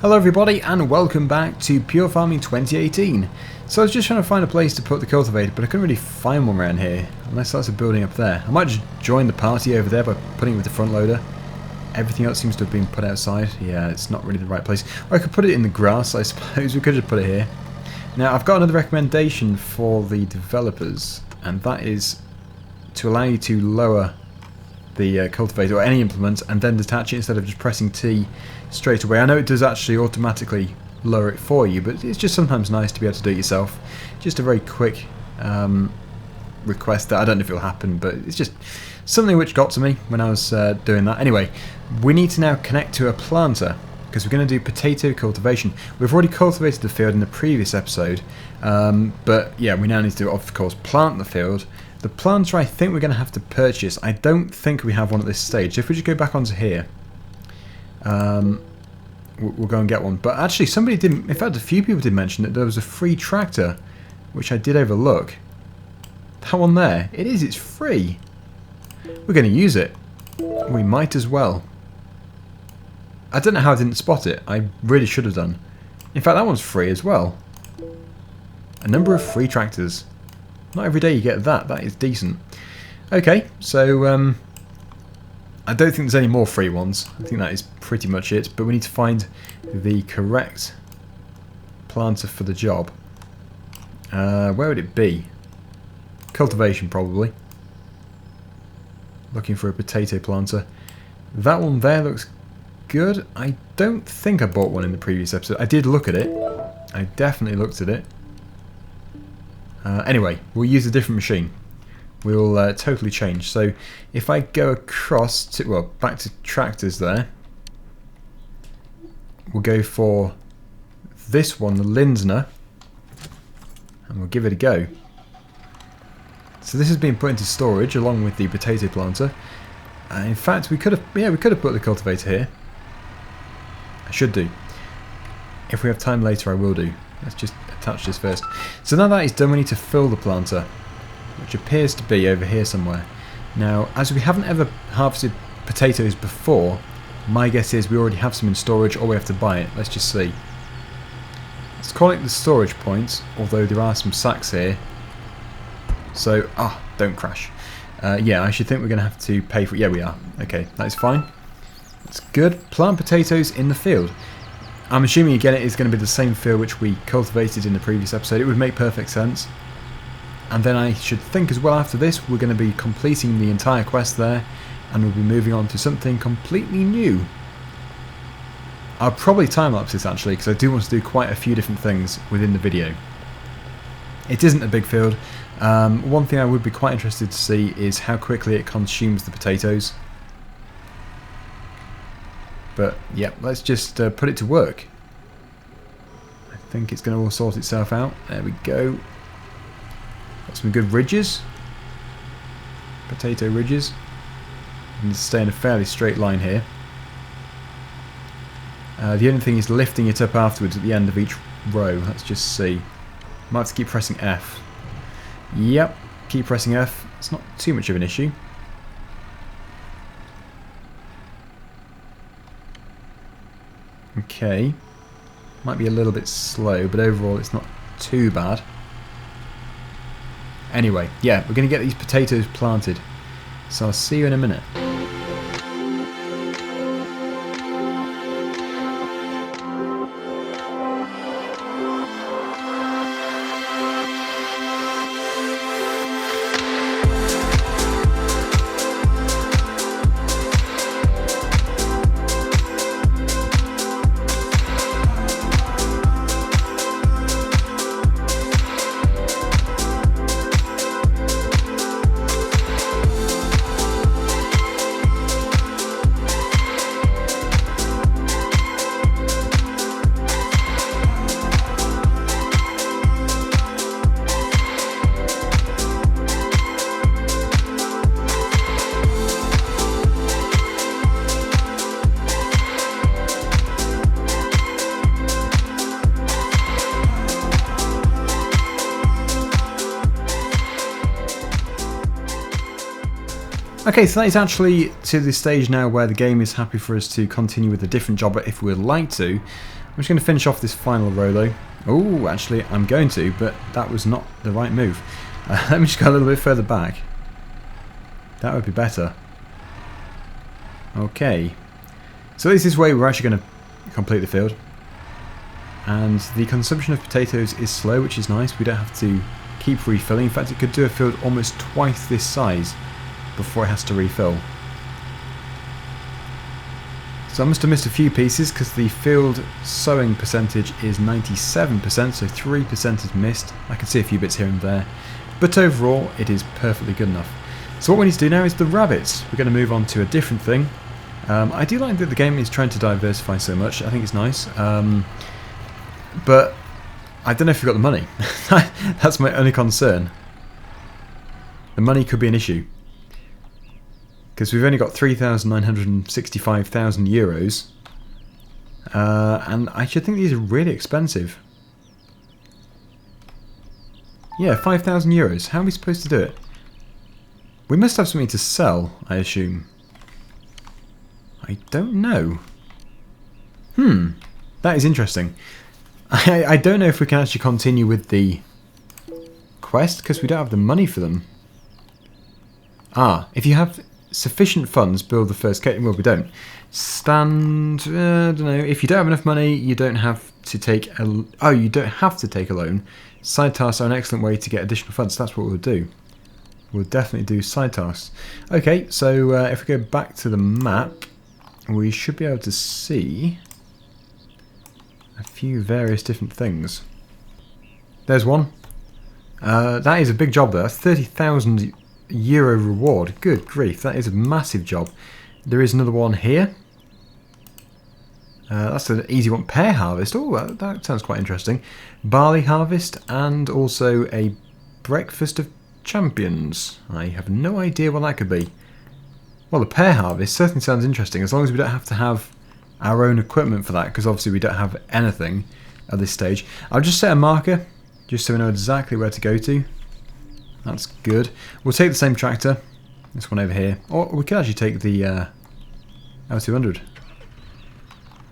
Hello everybody and welcome back to Pure Farming 2018. So I was just trying to find a place to put the cultivator, but I couldn't really find one around here, unless that's a building up there. I might just join the party over there by putting it with the front loader. Everything else seems to have been put outside. Yeah, it's not really the right place. Or I could put it in the grass, I suppose. We could just put it here. Now I've got another recommendation for the developers, and that is to allow you to lower the cultivator or any implement and then detach it instead of just pressing T straight away. I know it does actually automatically lower it for you, but it's just sometimes nice to be able to do it yourself. Just a very quick request that I don't know if it'll happen, but it's just something which got to me when I was doing that. Anyway, we need to now connect to a planter because we're going to do potato cultivation. We've already cultivated the field in the previous episode, but yeah, we now need to, of course, plant the field. The planter I think we're going to have to purchase. I don't think we have one at this stage. So if we just go back onto here, we'll go and get one. But actually somebody did, in fact a few people did mention that there was a free tractor, which I did overlook. That one there, it is, it's free. We're going to use it. We might as well. I don't know how I didn't spot it. I really should have done. In fact, that one's free as well. A number of free tractors. Not every day you get that. That is decent. Okay, so I don't think there's any more free ones. I think that is pretty much it. But we need to find the correct planter for the job. Where would it be? Cultivation, probably. Looking for a potato planter. That one there looks good. I don't think I bought one in the previous episode. I did look at it. I definitely looked at it. Anyway, we'll use a different machine. We'll totally change. So if I go across to, well, back to tractors there, we'll go for this one, the Lindsner, and we'll give it a go. So this has been put into storage along with the potato planter. In fact, we could have, yeah, we could have put the cultivator here. I should do. If we have time later, I will do. Let's just attach this first. So now that is done, we need to fill the planter, which appears to be over here somewhere. Now, as we haven't ever harvested potatoes before, my guess is we already have some in storage or we have to buy it. Let's just see. Let's call it the storage point, although there are some sacks here. So, don't crash. Yeah, I should think we're going to have to pay for it. Yeah, we are. Okay, that's fine. That's good. Plant potatoes in the field. I'm assuming again it is going to be the same field which we cultivated in the previous episode. It would make perfect sense. And then I should think as well after this we're going to be completing the entire quest there and we'll be moving on to something completely new. I'll probably time-lapse this actually because I do want to do quite a few different things within the video. It isn't a big field. One thing I would be quite interested to see is how quickly it consumes the potatoes. But yeah, let's just put it to work. I think it's going to all sort itself out. There we go. Got some good ridges. Potato ridges. We need to stay in a fairly straight line here. The only thing is lifting it up afterwards at the end of each row. Let's just see. Might have to keep pressing F. Yep, keep pressing F. It's not too much of an issue. Okay, might be a little bit slow, but overall it's not too bad. Anyway, yeah, we're going to get these potatoes planted, so I'll see you in a minute. Okay, so that is actually to the stage now where the game is happy for us to continue with a different job if we would like to. I'm just going to finish off this final row though. Oh, actually I'm going to, but that was not the right move. Let me just go a little bit further back. That would be better. Okay. So this way we're actually going to complete the field. And the consumption of potatoes is slow, which is nice. We don't have to keep refilling. In fact, it could do a field almost twice this size before it has to refill. So I must have missed a few pieces because the field sowing percentage is 97%, so 3% is missed. I can see a few bits here and there. But overall, it is perfectly good enough. So what we need to do now is the rabbits. We're going to move on to a different thing. I do like that the game is trying to diversify so much. I think it's nice. But I don't know if we've got the money. That's my only concern. The money could be an issue. Because we've only got 3,965,000 euros. And I should think these are really expensive. Yeah, 5,000 euros. How are we supposed to do it? We must have something to sell, I assume. I don't know. That is interesting. I don't know if we can actually continue with the quest because we don't have the money for them. If you have sufficient funds, build the first cave. Well, we don't. I don't know. If you don't have enough money, you don't have to take a... Oh, you don't have to take a loan. Side tasks are an excellent way to get additional funds. That's what we'll do. We'll definitely do side tasks. Okay, so if we go back to the map, we should be able to see a few various different things. There's one. That is a big job there. That's 30,000 euro reward. Good grief, that is a massive job. There is another one here. That's an easy one. Pear harvest. Oh, that sounds quite interesting. Barley harvest and also a breakfast of champions. I have no idea what that could be. Well, the pear harvest certainly sounds interesting as long as we don't have to have our own equipment for that, because obviously we don't have anything at this stage. I'll just set a marker just so we know exactly where to go to. That's good. We'll take the same tractor, this one over here, or we could actually take the L200.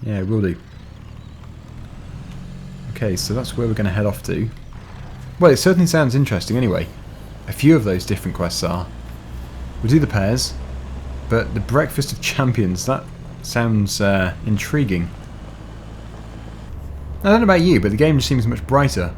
Yeah, we'll do. Okay, so that's where we're going to head off to. Well, it certainly sounds interesting anyway. A few of those different quests are. We'll do the pears, but the breakfast of champions, that sounds intriguing. I don't know about you, but the game just seems much brighter.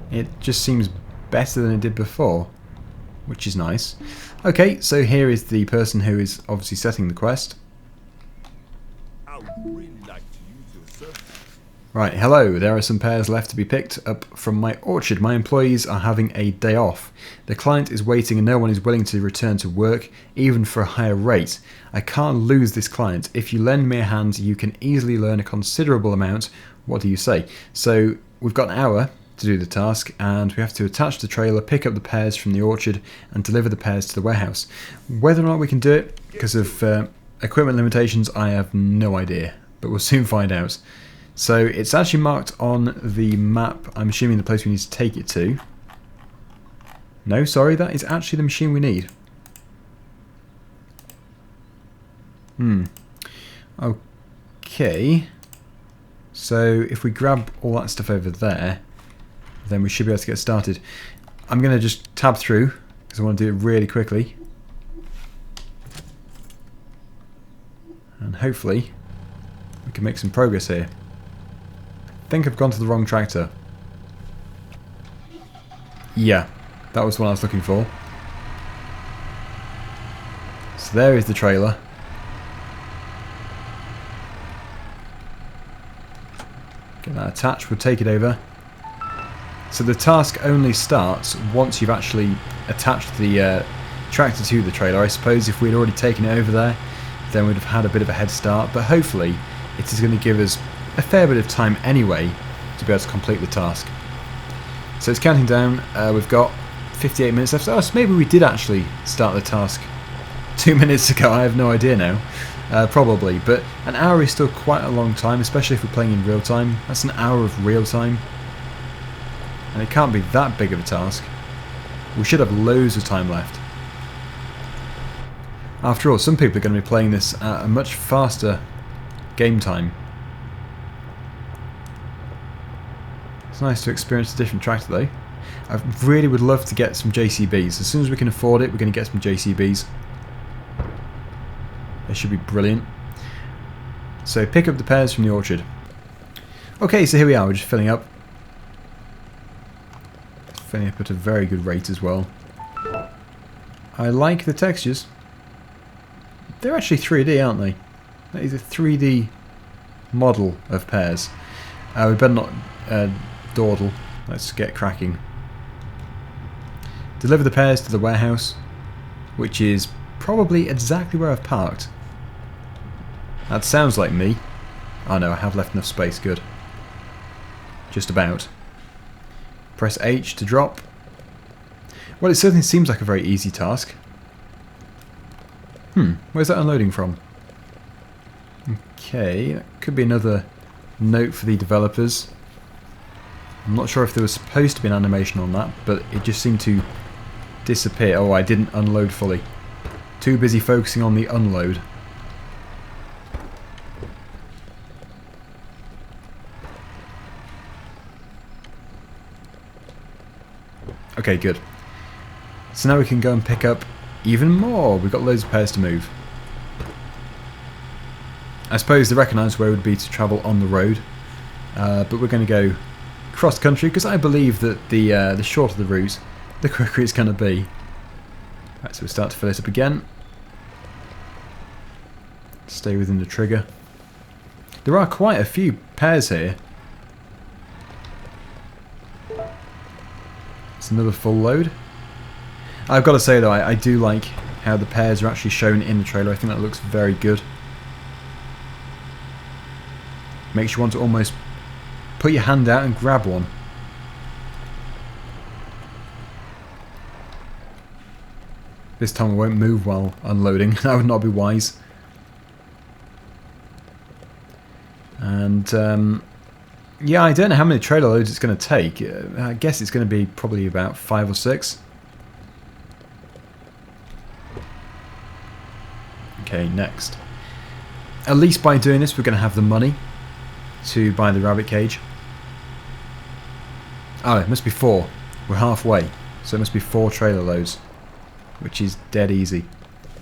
It just seems better than it did before, which is nice. Okay, so here is the person who is obviously setting the quest. I would really like to use your service. Right, hello, there are some pears left to be picked up from my orchard. My employees are having a day off. The client is waiting and no one is willing to return to work, even for a higher rate. I can't lose this client. If you lend me a hand, you can easily learn a considerable amount. What do you say? So, we've got an hour to do the task, and we have to attach the trailer, pick up the pears from the orchard, and deliver the pears to the warehouse. Whether or not we can do it, because of equipment limitations, I have no idea, but we'll soon find out. So it's actually marked on the map, I'm assuming the place we need to take it to. No, sorry, that is actually the machine we need. Okay. So if we grab all that stuff over there, then we should be able to get started. I'm going to just tab through, because I want to do it really quickly. And hopefully we can make some progress here. I think I've gone to the wrong tractor. Yeah, that was what I was looking for. So there is the trailer. Get that attached, we'll take it over. So the task only starts once you've actually attached the tractor to the trailer. I suppose if we'd already taken it over there, then we'd have had a bit of a head start, but hopefully it is going to give us a fair bit of time anyway to be able to complete the task. So it's counting down. We've got 58 minutes left. Oh, so maybe we did actually start the task 2 minutes ago. I have no idea now. Probably, but an hour is still quite a long time, especially if we're playing in real time. That's an hour of real time, and it can't be that big of a task. We should have loads of time left. After all, some people are going to be playing this at a much faster game time. It's nice to experience a different tractor though. I really would love to get some JCBs. As soon as we can afford it, we're going to get some JCBs. They should be brilliant. So pick up the pears from the orchard. Okay, so here we are. We're just filling up. Filling up at a very good rate as well. I like the textures. They're actually 3D, aren't they? That is a 3D model of pears. We better not dawdle. Let's get cracking. Deliver the pears to the warehouse, which is probably exactly where I've parked. That sounds like me. Oh no, I have left enough space, good. Just about. Press H to drop. Well, it certainly seems like a very easy task. Where's that unloading from? Okay, that could be another note for the developers. I'm not sure if there was supposed to be an animation on that, but it just seemed to disappear. Oh, I didn't unload fully. Too busy focusing on the unload. Okay, good. So now we can go and pick up even more. We've got loads of pears to move. I suppose the recognised way would be to travel on the road, but we're going to go cross country because I believe that the shorter the route, the quicker it's going to be. Right, so we'll start to fill it up again. Stay within the trigger. There are quite a few pears here. It's another full load. I've got to say though, I do like how the pears are actually shown in the trailer. I think that looks very good. Makes you want to almost put your hand out and grab one. This time I won't move while unloading. That would not be wise. And yeah, I don't know how many trailer loads it's going to take. I guess it's going to be probably about 5 or 6. Okay, next. At least by doing this we're going to have the money to buy the rabbit cage. Oh, it must be 4. We're halfway. So it must be 4 trailer loads. Which is dead easy.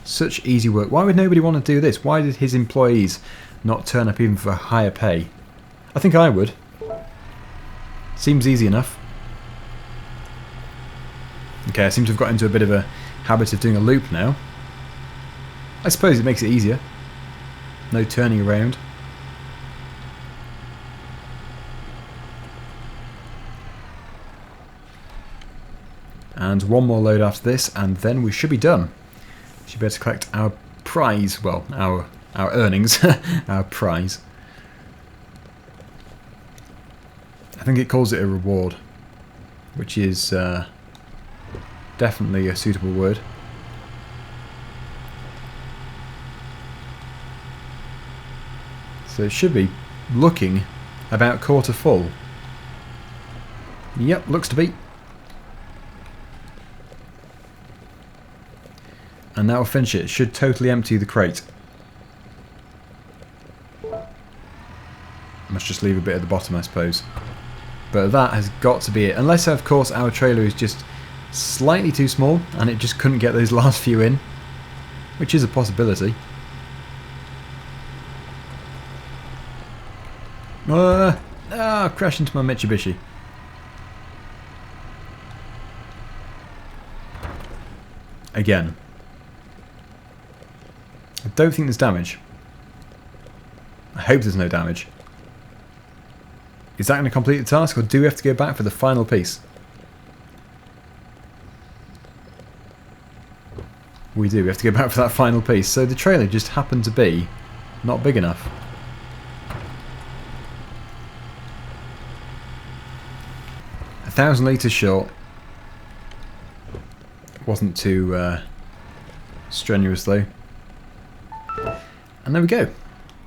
Such easy work. Why would nobody want to do this? Why did his employees not turn up even for higher pay? I think I would. Seems easy enough. Okay, I seem to have got into a bit of a habit of doing a loop now. I suppose it makes it easier. No turning around. And one more load after this, and then we should be done. Should be able to collect our prize. Well, our earnings. Our prize. I think it calls it a reward, which is definitely a suitable word. So it should be looking about quarter full. Yep, looks to be. And that will finish it. It should totally empty the crate. Must just leave a bit at the bottom, I suppose. But that has got to be it. Unless, of course, our trailer is just slightly too small and it just couldn't get those last few in. Which is a possibility. Crash into my Mitsubishi. Again. I don't think there's damage. I hope there's no damage. Is that going to complete the task, or do we have to go back for the final piece? We do. We have to go back for that final piece. So the trailer just happened to be not big enough. A 1,000 litres short. Wasn't too strenuous though. And there we go.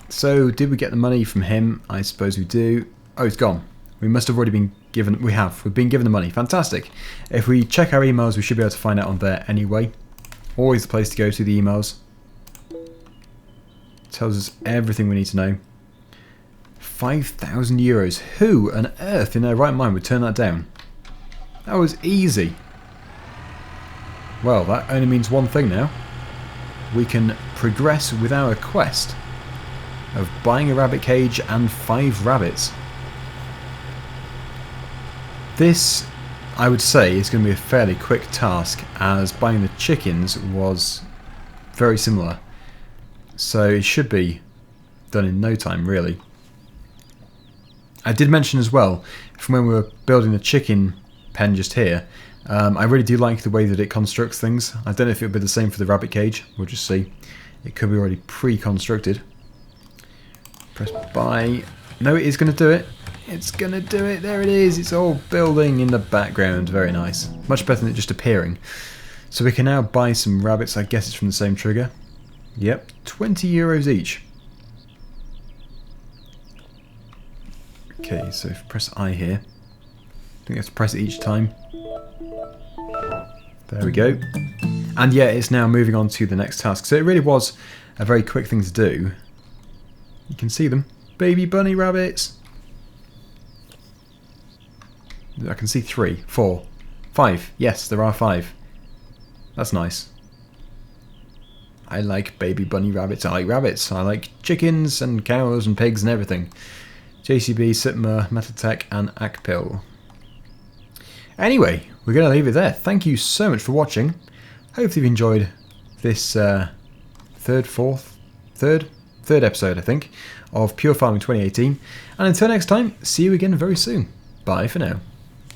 So did we get the money from him? I suppose we do. Oh, it's gone. We must have already been given... We've been given the money. Fantastic. If we check our emails, we should be able to find out on there anyway. Always the place to go to, the emails. Tells us everything we need to know. 5,000 euros. Who on earth in their right mind would turn that down? That was easy. Well, that only means one thing now. We can progress with our quest of buying a rabbit cage and 5 rabbits. This, I would say, is going to be a fairly quick task, as buying the chickens was very similar. So it should be done in no time, really. I did mention as well, from when we were building the chicken pen just here, I really do like the way that it constructs things. I don't know if it'll be the same for the rabbit cage. We'll just see. It could be already pre-constructed. Press buy. No, it is going to do it. It's going to do it. There it is. It's all building in the background. Very nice. Much better than it just appearing. So we can now buy some rabbits. I guess it's from the same trigger. Yep. 20 euros each. Okay, so if you press I here. I think you have to press it each time. There we go. And yeah, it's now moving on to the next task. So it really was a very quick thing to do. You can see them. Baby bunny rabbits. I can see 3, 4, 5. Yes, there are 5. That's nice. I like baby bunny rabbits. I like rabbits. I like chickens and cows and pigs and everything. JCB, Sitma, Metaltech and Akpil. Anyway, we're going to leave it there. Thank you so much for watching. Hopefully you've enjoyed this third episode, I think, of Pure Farming 2018. And until next time, see you again very soon. Bye for now.